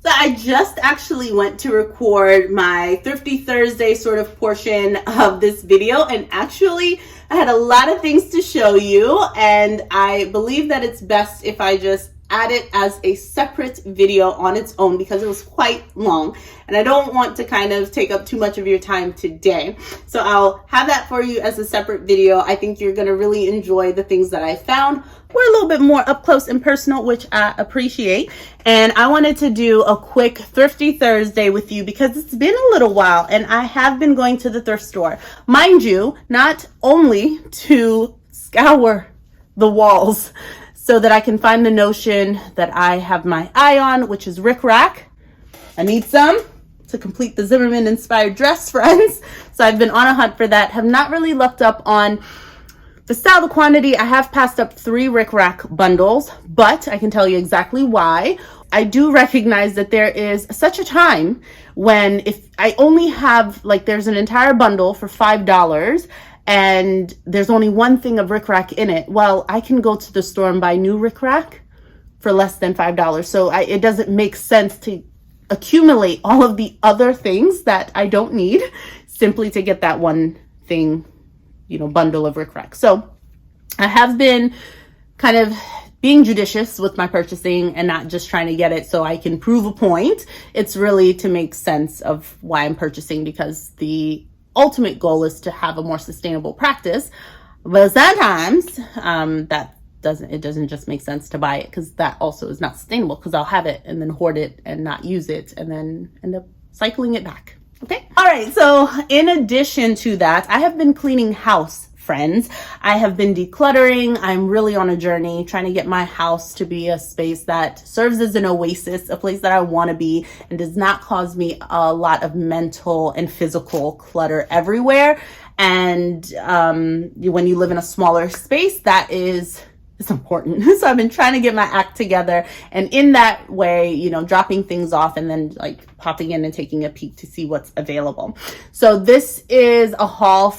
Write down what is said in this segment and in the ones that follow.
So I just actually went to record my Thrifty Thursday sort of portion of this video, and actually I had a lot of things to show you, and I believe that it's best if I just add it as a separate video on its own because it was quite long and I don't want to kind of take up too much of your time today. So I'll have that for you as a separate video. I think you're going to really enjoy the things that I found. We're a little bit more up close and personal, which I appreciate. And I wanted to do a quick Thrifty Thursday with you because it's been a little while and I have been going to the thrift store. Mind you, not only to scour the walls so that I can find the notion that I have my eye on, which is rickrack. I need some to complete the Zimmerman inspired dress, friends. So I've been on a hunt for that. Have not really looked up on the style, the quantity. I have passed up 3 rickrack bundles, but I can tell you exactly why. I do recognize that there is such a time when if I only have, like, there's an entire bundle for $5 and there's only one thing of rickrack in it. Well, I can go to the store and buy new rickrack for less than $5. So it doesn't make sense to accumulate all of the other things that I don't need simply to get that one thing, bundle of rickrack. So I have been kind of being judicious with my purchasing and not just trying to get it so I can prove a point. It's really to make sense of why I'm purchasing, because the ultimate goal is to have a more sustainable practice. But sometimes it doesn't just make sense to buy it, because that also is not sustainable, because I'll have it and then hoard it and not use it and then end up cycling it back. Okay. All right. So in addition to that, I have been cleaning house, friends. I have been decluttering. I'm really on a journey trying to get my house to be a space that serves as an oasis, a place that I want to be and does not cause me a lot of mental and physical clutter everywhere. And when you live in a smaller space, it's important. So I've been trying to get my act together, and in that way, dropping things off and then like popping in and taking a peek to see what's available. So this is a haul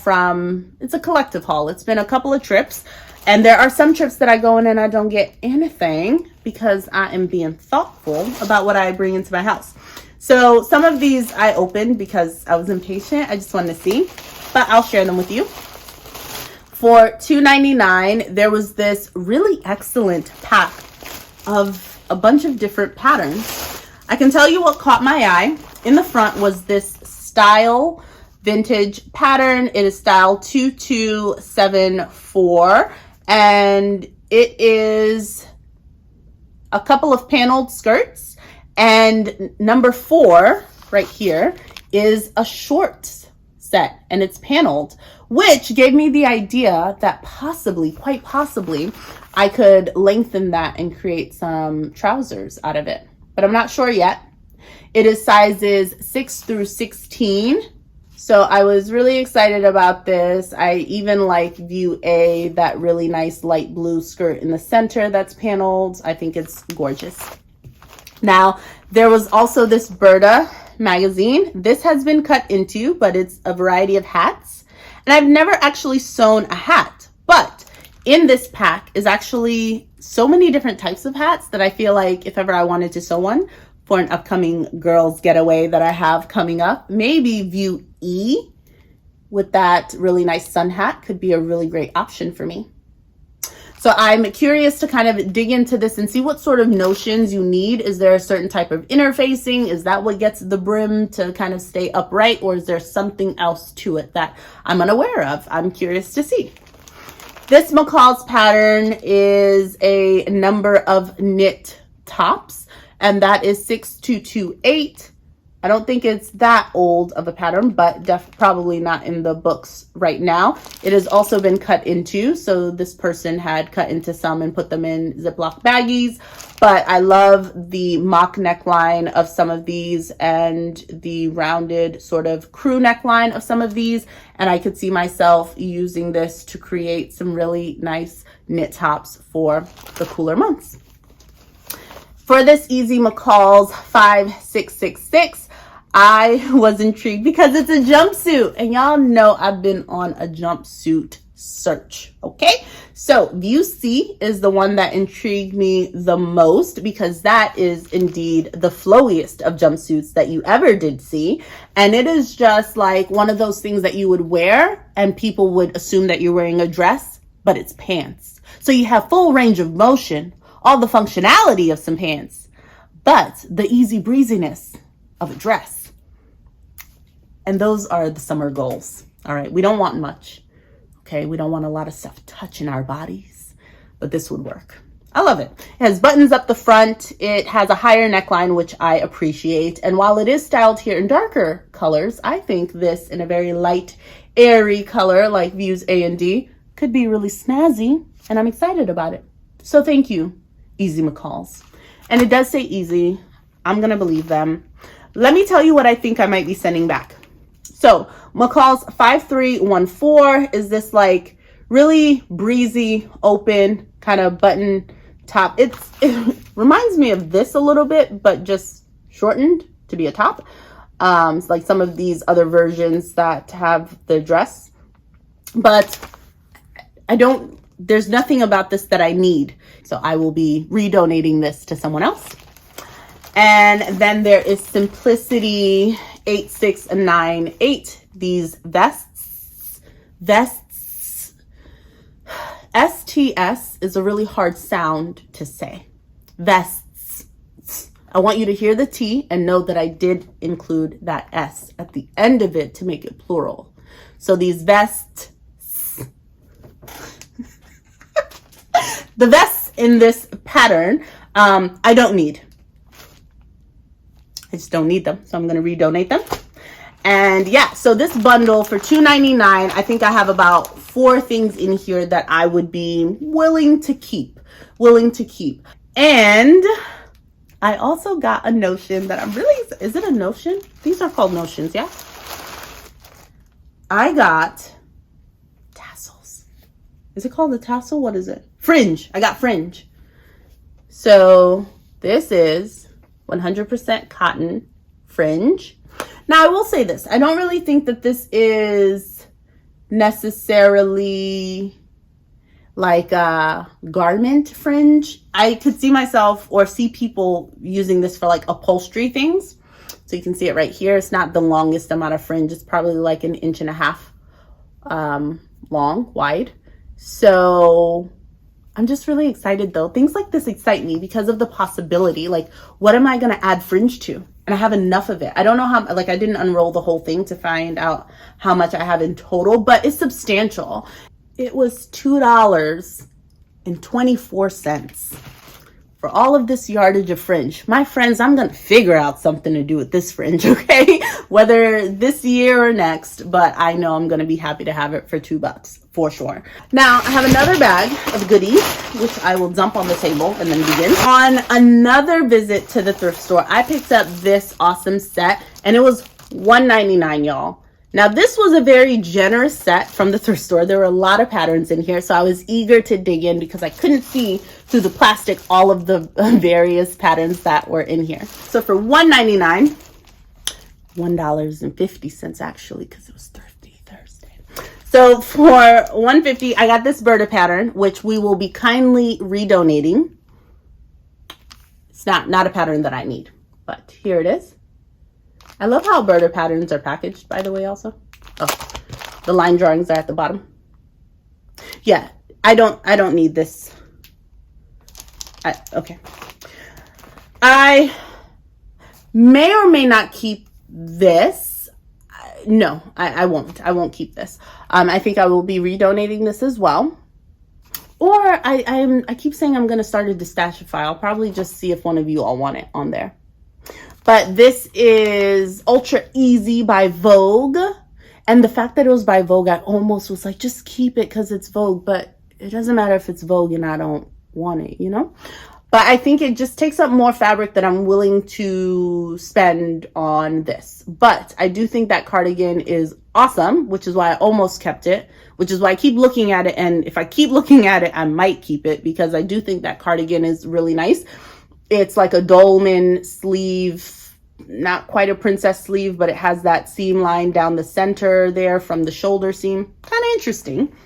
it's a collective haul. It's been a couple of trips, and there are some trips that I go in and I don't get anything because I am being thoughtful about what I bring into my house. So some of these I opened because I was impatient. I just wanted to see, but I'll share them with you. For $2.99, there was this really excellent pack of a bunch of different patterns. I can tell you what caught my eye. In the front was this style vintage pattern. It is style 2274, and it is a couple of paneled skirts, and number 4 right here is a short set, and it's paneled, which gave me the idea that quite possibly, I could lengthen that and create some trousers out of it. But I'm not sure yet. It is sizes 6 through 16. So I was really excited about this. I even like view A, that really nice light blue skirt in the center that's paneled. I think it's gorgeous. Now, there was also this Berta magazine. This has been cut into, but it's a variety of hats. And I've never actually sewn a hat, but in this pack is actually so many different types of hats that I feel like if ever I wanted to sew one for an upcoming girls getaway that I have coming up, maybe view E with that really nice sun hat could be a really great option for me. So I'm curious to kind of dig into this and see what sort of notions you need. Is there a certain type of interfacing? Is that what gets the brim to kind of stay upright? Or is there something else to it that I'm unaware of? I'm curious to see. This McCall's pattern is a number of knit tops, and that is 6228. I don't think it's that old of a pattern, but probably not in the books right now. It has also been cut into, so this person had cut into some and put them in Ziploc baggies. But I love the mock neckline of some of these and the rounded sort of crew neckline of some of these. And I could see myself using this to create some really nice knit tops for the cooler months. For this Easy McCall's 5666, I was intrigued because it's a jumpsuit, and y'all know I've been on a jumpsuit search. Okay, so view C is the one that intrigued me the most because that is indeed the flowiest of jumpsuits that you ever did see. And it is just like one of those things that you would wear and people would assume that you're wearing a dress, but it's pants. So you have full range of motion, all the functionality of some pants, but the easy breeziness of a dress. And those are the summer goals. All right, we don't want much. Okay, we don't want a lot of stuff touching our bodies, but this would work. I love it. It has buttons up the front. It has a higher neckline, which I appreciate. And while it is styled here in darker colors, I think this in a very light, airy color like views A and D could be really snazzy, and I'm excited about it. So thank you, Easy McCalls. And it does say easy. I'm gonna believe them. Let me tell you what I think I might be sending back. So McCall's 5314 is this like really breezy, open kind of button top. It reminds me of this a little bit, but just shortened to be a top. It's like some of these other versions that have the dress, but there's nothing about this that I need. So I will be redonating this to someone else. And then there is Simplicity 8698. These vests. STS is a really hard sound to say. Vests. I want you to hear the T and know that I did include that S at the end of it to make it plural. So these vests. The vests in this pattern, I don't need. I just don't need them. So I'm going to redonate them. And yeah, so this bundle for $2.99, I think I have about 4 things in here that I would be willing to keep. And I also got a notion that I'm really, is it a notion? These are called notions, yeah? I got tassels. Is it called a tassel? What is it? Fringe. I got fringe. So this is 100% cotton fringe. Now I will say this. I don't really think that this is necessarily like a garment fringe. I could see myself or see people using this for like upholstery things. So you can see it right here. It's not the longest amount of fringe. It's probably like 1.5 inches long, wide. So I'm just really excited though. Things like this excite me because of the possibility. Like, what am I going to add fringe to? And I have enough of it. I don't know how, like I didn't unroll the whole thing to find out how much I have in total, but it's substantial. It was $2.24 for all of this yardage of fringe. My friends, I'm going to figure out something to do with this fringe, okay? Whether this year or next, but I know I'm going to be happy to have it for $2 for sure. Now, I have another bag of goodies, which I will dump on the table and then begin. On another visit to the thrift store, I picked up this awesome set, and it was $1.99, y'all. Now, this was a very generous set from the thrift store. There were a lot of patterns in here, so I was eager to dig in because I couldn't see through the plastic all of the various patterns that were in here. So for $1.99, $1.50 actually, because it was Thrifty Thursday. So for $1.50, I got this Berta pattern, which we will be kindly redonating. It's not a pattern that I need, but here it is. I love how Berta patterns are packaged, by the way, also. Oh, the line drawings are at the bottom. Yeah, I don't need this. Okay. I may or may not keep this. No, I won't. I won't keep this. I think I will be redonating this as well. Or I keep saying I'm going to start a Distashify. I'll probably just see if one of you all want it on there. But this is Ultra Easy by Vogue. And the fact that it was by Vogue, I almost was like, just keep it because it's Vogue. But it doesn't matter if it's Vogue and I don't want it, you know? But I think it just takes up more fabric that I'm willing to spend on this. But I do think that cardigan is awesome, which is why I almost kept it, which is why I keep looking at it. And if I keep looking at it, I might keep it because I do think that cardigan is really nice. It's like a dolman sleeve, not quite a princess sleeve, but it has that seam line down the center there from the shoulder seam. Kind of interesting.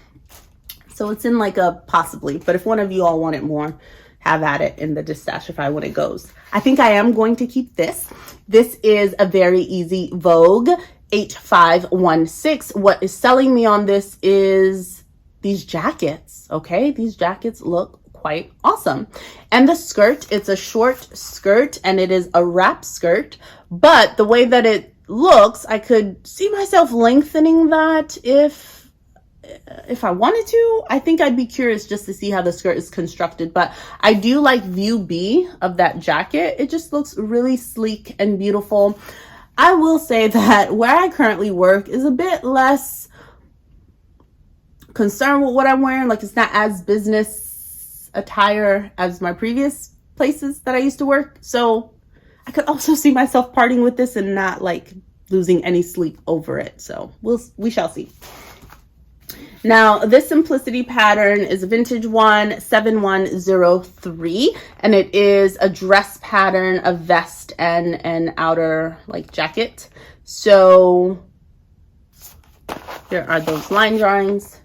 So it's in like a possibly, but if one of you all want it more, have at it in the Dishtashify when it goes. I think I am going to keep this. This is a very easy Vogue 8516. What is selling me on this is these jackets, okay? These jackets look quite awesome. And the skirt, it's a short skirt and it is a wrap skirt, but the way that it looks, I could see myself lengthening that if I wanted to. I think I'd be curious just to see how the skirt is constructed, but I do like view B of that jacket. It just looks really sleek and beautiful. I will say that where I currently work is a bit less concerned with what I'm wearing. Like, it's not as business attire as my previous places that I used to work. So I could also see myself parting with this and not like losing any sleep over it. So we shall see. Now, this Simplicity pattern is a vintage one, 7103, and it is a dress pattern, a vest and an outer like jacket. So here are those line drawings.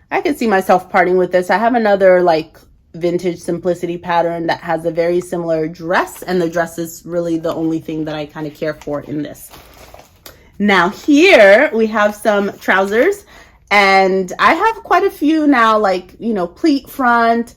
I could see myself parting with this. I have another like vintage Simplicity pattern that has a very similar dress, and the dress is really the only thing that I kind of care for in this. Now here we have some trousers, and I have quite a few now, like, you know, pleat front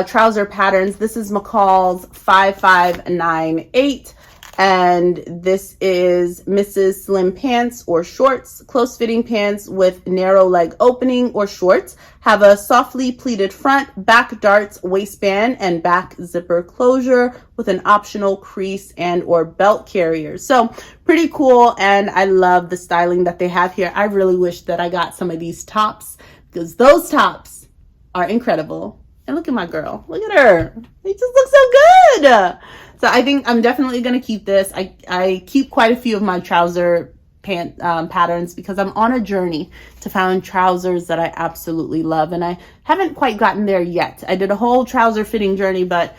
trouser patterns. This is McCall's 5598. And this is Mrs. Slim pants or shorts, close fitting pants with narrow leg opening or shorts, have a softly pleated front, back darts, waistband, and back zipper closure with an optional crease and or belt carrier. So pretty cool. And I love the styling that they have here. I really wish that I got some of these tops because those tops are incredible. And look at my girl. Look at her. They just look so good. So I think I'm definitely going to keep this. I keep quite a few of my trouser pant patterns because I'm on a journey to find trousers that I absolutely love. And I haven't quite gotten there yet. I did a whole trouser fitting journey, but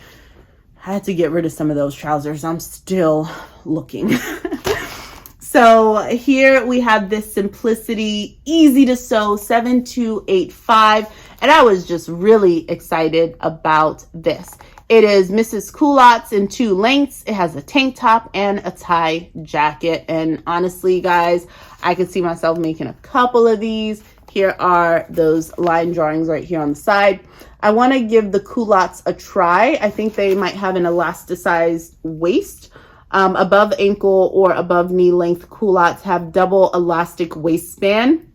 I had to get rid of some of those trousers. I'm still looking. So here we have this Simplicity, easy to sew, 7285. And I was just really excited about this. It is Mrs. Culottes in 2 lengths. It has a tank top and a tie jacket. And honestly, guys, I could see myself making a couple of these. Here are those line drawings right here on the side. I want to give the culottes a try. I think they might have an elasticized waist. Above ankle or above knee length culottes have double elastic waistband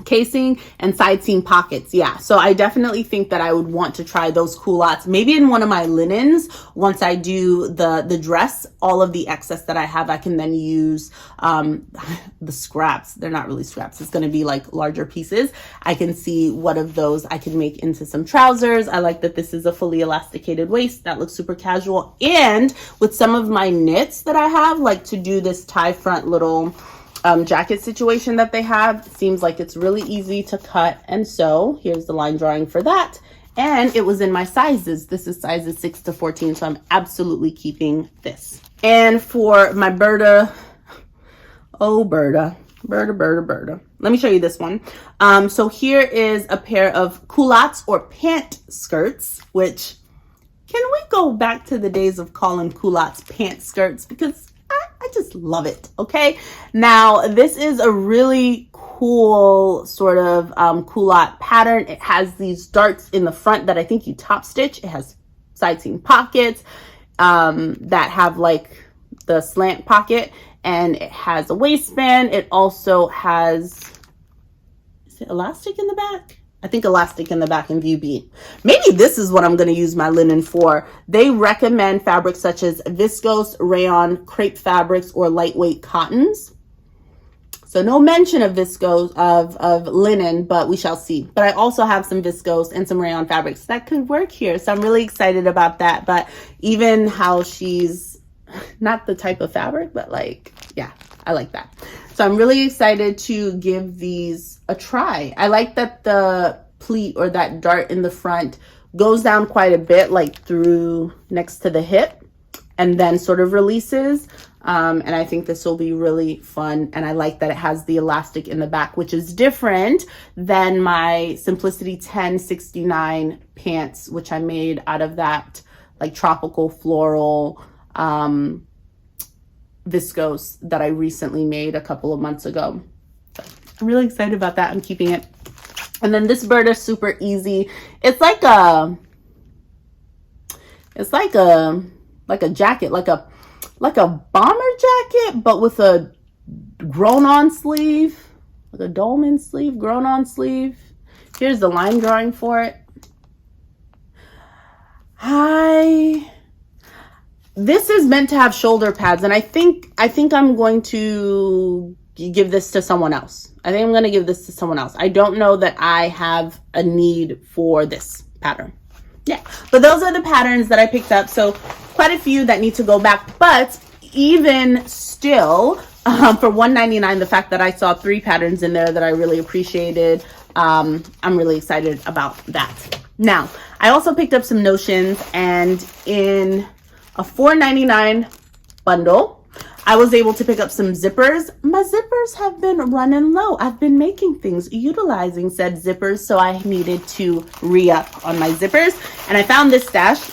casing and side seam pockets. Yeah, so I definitely think that I would want to try those culottes maybe in one of my linens. Once I do the dress, all of the excess that I have, I can then use the scraps. They're not really scraps, it's going to be like larger pieces. I can see what of those I can make into some trousers. I like that this is a fully elasticated waist. That looks super casual. And with some of my knits that I have, like to do this tie front little jacket situation that they have, seems like it's really easy to cut and sew. Here's the line drawing for that. And it was in my sizes. This is sizes 6 to 14, so I'm absolutely keeping this. And for my Berta, oh Berta. Let me show you this one. So here is a pair of culottes or pant skirts, which, can we go back to the days of calling culottes pant skirts? Because I just love it. Okay. Now this is a really cool sort of culotte pattern. It has these darts in the front that I think you top stitch. It has side seam pockets that have like the slant pocket, and it has a waistband. It also has, is it elastic in the back? I think elastic in the back in view B. Maybe this is what I'm going to use my linen for. They recommend fabrics such as viscose, rayon, crepe fabrics, or lightweight cottons. So no mention of viscose, of linen, but we shall see. But I also have some viscose and some rayon fabrics that could work here. So I'm really excited about that. But even how she's not the type of fabric, but like, yeah, I like that. So I'm really excited to give these a try. I like that the pleat or that dart in the front goes down quite a bit, like through next to the hip. and then sort of releases. And I think this will be really fun. And I like that it has the elastic in the back, which is different than my Simplicity 1069 pants, which I made out of that like tropical floral viscose that I recently made a couple of months ago. I'm really excited about that. I'm keeping it. And then this bird is super easy. It's like a jacket, like a bomber jacket, but with a grown on sleeve, like a dolman sleeve, grown on sleeve. Here's the line drawing for it. This is meant to have shoulder pads, and I think I'm going to give this to someone else. I don't know that I have a need for this pattern. Yeah, but those are the patterns that I picked up. So quite a few that need to go back, but even still, for $1.99, the fact that I saw 3 patterns in there that I really appreciated, I'm really excited about that. Now, I also picked up some notions, and in a $4.99 bundle, I was able to pick up some zippers. My zippers have been running low. I've been making things utilizing said zippers, so I needed to re-up on my zippers. And I found this stash,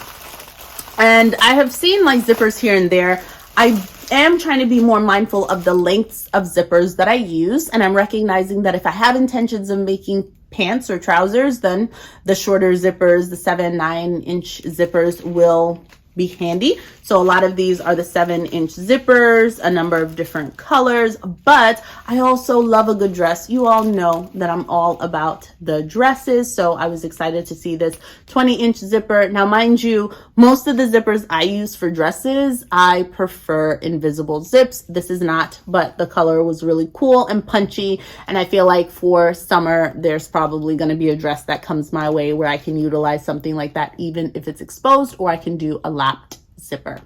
and I have seen like zippers here and there. I am trying to be more mindful of the lengths of zippers that I use, and I'm recognizing that if I have intentions of making pants or trousers, then the shorter zippers, the 7-9 inch zippers will be handy. So a lot of these are the 7-inch zippers, a number of different colors, but I also love a good dress. You all know that I'm all about the dresses, so I was excited to see this 20-inch zipper. Now, mind you, most of the zippers I use for dresses, I prefer invisible zips. This is not, but the color was really cool and punchy, and I feel like for summer, there's probably going to be a dress that comes my way where I can utilize something like that, even if it's exposed, or I can do a lapped zipper.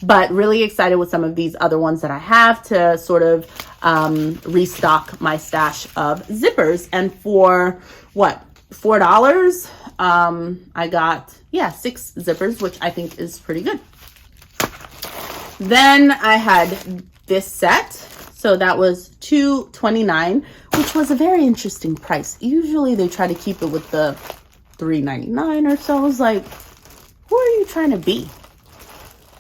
But really excited with some of these other ones that I have to sort of restock my stash of zippers. And for what, $4, I got 6 zippers, which I think is pretty good. Then I had this set, so that was $2.29, which was a very interesting price. Usually they try to keep it with the $3.99 or so. I was like, who are you trying to be?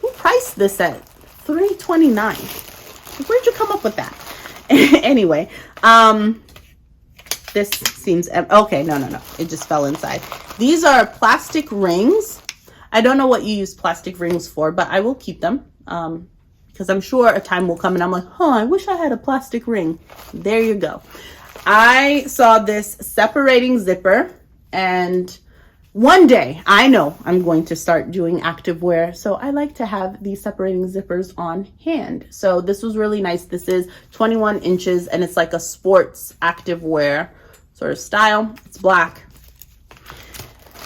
Who priced this at $3.29? Where'd you come up with that? Anyway, this seems okay. No, it just fell inside. These are plastic rings. I don't know what you use plastic rings for, but I will keep them because I'm sure a time will come and I'm like, I wish I had a plastic ring. There you go. I saw this separating zipper, and one day I know I'm going to start doing activewear, so I like to have these separating zippers on hand. So this was really nice. This is 21 inches and it's like a sports activewear sort of style. It's black.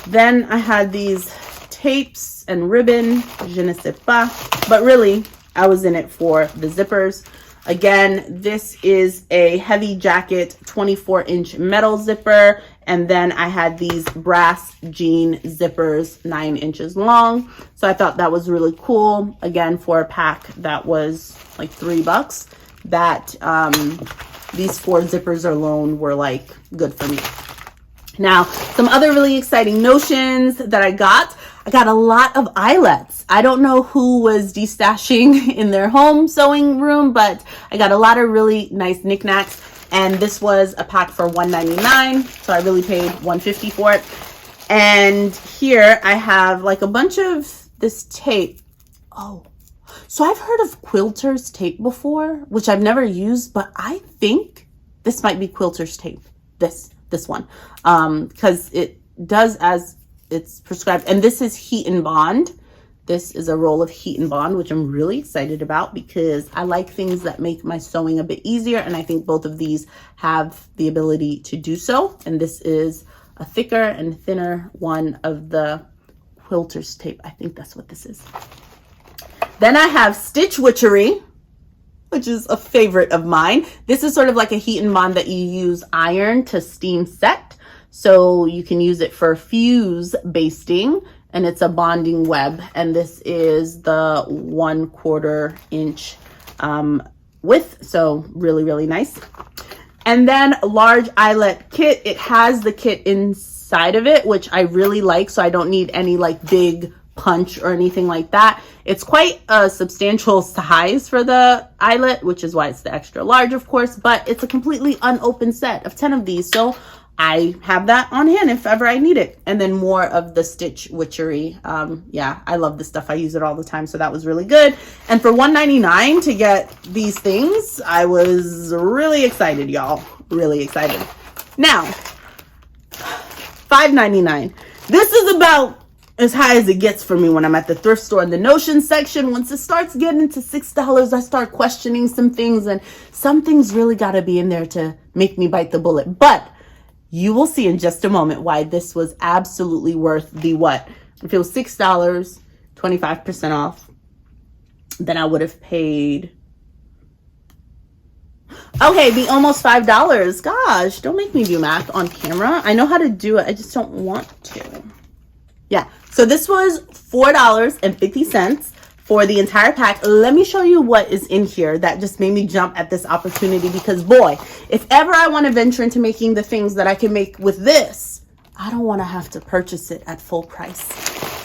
Then I had these tapes and ribbon, je ne sais pas, but really I was in it for the zippers. Again, this is a heavy jacket 24-inch metal zipper, and then I had these brass jean zippers 9 inches long. So I thought that was really cool. Again, for a pack that was like $3, that these 4 zippers alone were like good for me. Now, some other really exciting notions that I got a lot of eyelets. I don't know who was destashing in their home sewing room, but I got a lot of really nice knickknacks. And this was a pack for $1.99, so I really paid $1.50 for it. And here I have like a bunch of this tape. Oh, so I've heard of Quilter's tape before, which I've never used, but I think this might be Quilter's tape. This one, because it does as it's prescribed. And this is heat and bond. This is a roll of heat and bond, which I'm really excited about because I like things that make my sewing a bit easier. And I think both of these have the ability to do so. And this is a thicker and thinner one of the Quilter's tape. I think that's what this is. Then I have Stitch Witchery, which is a favorite of mine. This is sort of like a heat and bond that you use iron to steam set. So you can use it for fuse basting. and it's a bonding web, and this is the 1/4 inch width, so really, really nice. And then large eyelet kit. It has the kit inside of it, which I really like, so I don't need any like big punch or anything like that. It's quite a substantial size for the eyelet, which is why it's the extra large, of course, but it's a completely unopened set of 10 of these, so I have that on hand if ever I need it. And then more of the stitch witchery. Yeah, I love this stuff. I use it all the time, so that was really good. And for $1.99 to get these things, I was really excited, y'all. Really excited. Now, $5.99. This is about as high as it gets for me when I'm at the thrift store in the notion section. Once it starts getting to $6, I start questioning some things, and some things really got to be in there to make me bite the bullet. But you will see in just a moment why this was absolutely worth the what? If it was $6, 25% off, then I would have paid, okay, the almost $5. Gosh, don't make me do math on camera. I know how to do it. I just don't want to. Yeah, so this was $4.50 for the entire pack. Let me show you what is in here. That just made me jump at this opportunity, because boy, if ever I want to venture into making the things that I can make with this, I don't want to have to purchase it at full price.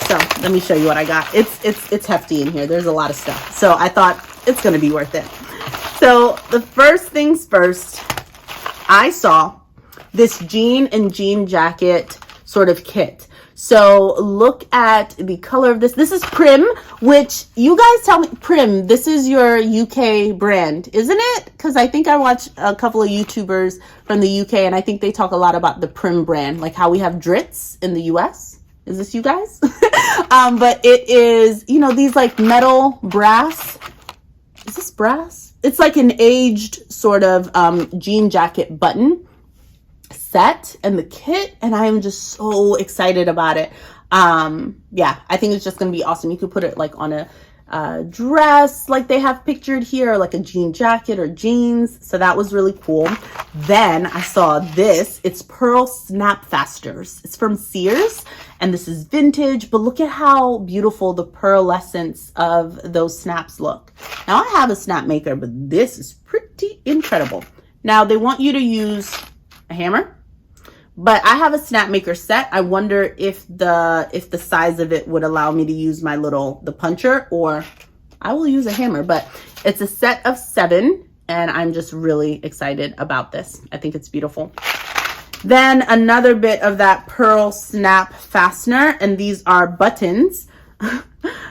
So let me show you what I got. It's hefty in here. There's a lot of stuff. So I thought it's going to be worth it. So the first things first, I saw this jean and jean jacket sort of kit. So look at the color of this. This is Prim, which you guys tell me, Prim, this is your UK brand, isn't it? Because I think I watch a couple of YouTubers from the UK, and I think they talk a lot about the Prim brand, like how we have Dritz in the US. Is this you guys? But it is, you know, these like metal brass. Is this brass? It's like an aged sort of jean jacket button set and the kit, and I am just so excited about it. Yeah, I think it's just gonna be awesome. You could put it like on a dress like they have pictured here, or like a jean jacket or jeans, so that was really cool. Then I saw this. It's pearl snap fasteners. It's from Sears, and this is vintage, but look at how beautiful the pearlescence of those snaps look. Now I have a snap maker, but this is pretty incredible. Now they want you to use a hammer, but I have a snap maker set. I wonder if the size of it would allow me to use the puncher, or I will use a hammer. But it's a set of 7, and I'm just really excited about this. I think it's beautiful. Then another bit of that pearl snap fastener, and these are buttons.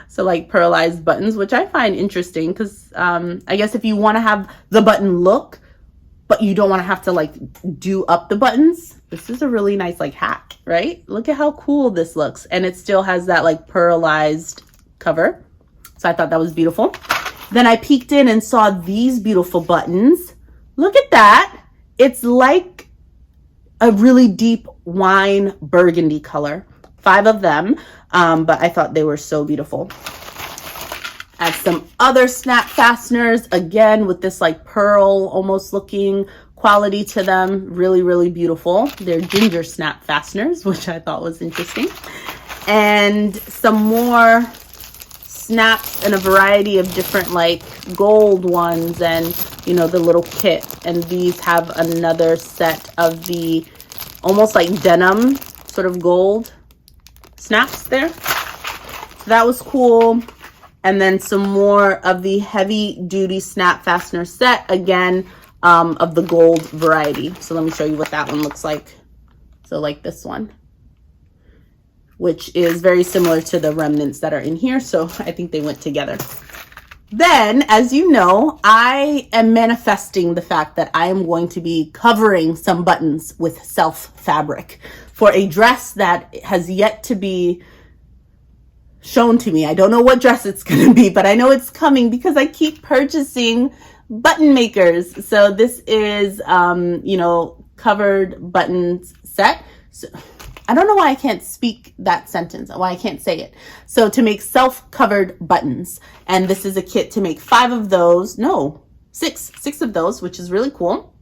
So like pearlized buttons, which I find interesting, because I guess if you want to have the button look, but you don't want to have to like do up the buttons, this is a really nice like hack, right? Look at how cool this looks. And it still has that like pearlized cover. So I thought that was beautiful. Then I peeked in and saw these beautiful buttons. Look at that. It's like a really deep wine burgundy color. 5 of them, but I thought they were so beautiful. Add some other snap fasteners, again with this like pearl almost looking quality to them. Really, really beautiful. They're ginger snap fasteners, which I thought was interesting. And some more snaps in a variety of different like gold ones, and you know, the little kit. And these have another set of the almost like denim sort of gold snaps there. That was cool. And then some more of the heavy duty snap fastener set, again, of the gold variety. So let me show you what that one looks like. So like this one, which is very similar to the remnants that are in here. So I think they went together. Then, as you know, I am manifesting the fact that I am going to be covering some buttons with self fabric for a dress that has yet to be shown to me. I don't know what dress it's going to be, but I know it's coming because I keep purchasing button makers. So this is, you know, covered buttons set. So I don't know why I can't speak that sentence, why I can't say it. So to make self-covered buttons, and this is a kit to make 5 of those, no, 6 of those, which is really cool.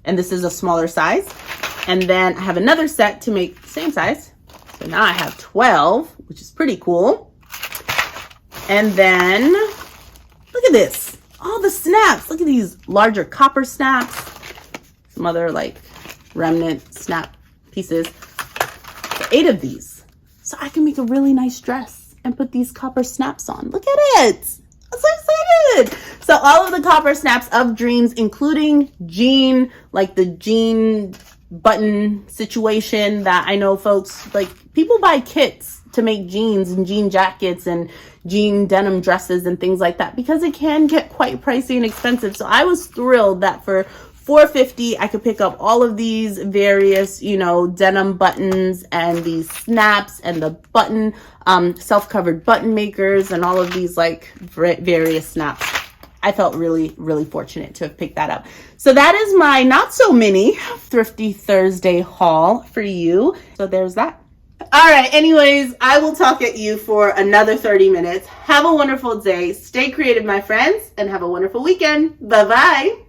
And this is a smaller size. And then I have another set to make same size, So now I have 12, which is pretty cool. And then look at this, all the snaps. Look at these larger copper snaps, some other like remnant snap pieces. So 8 of these. So I can make a really nice dress and put these copper snaps on. Look at it. I'm so excited. So all of the copper snaps of dreams, including jean, like the jean button situation that I know folks, like people buy kits to make jeans and jean jackets and jean denim dresses and things like that because it can get quite pricey and expensive. So I was thrilled that for $4.50 I could pick up all of these various, you know, denim buttons and these snaps and the button self-covered button makers and all of these like various snaps. I felt really, really fortunate to have picked that up. So that is my not so mini Thrifty Thursday haul for you. So there's that. All right, anyways, I will talk at you for another 30 minutes. Have a wonderful day. Stay creative, my friends, and have a wonderful weekend. Bye-bye.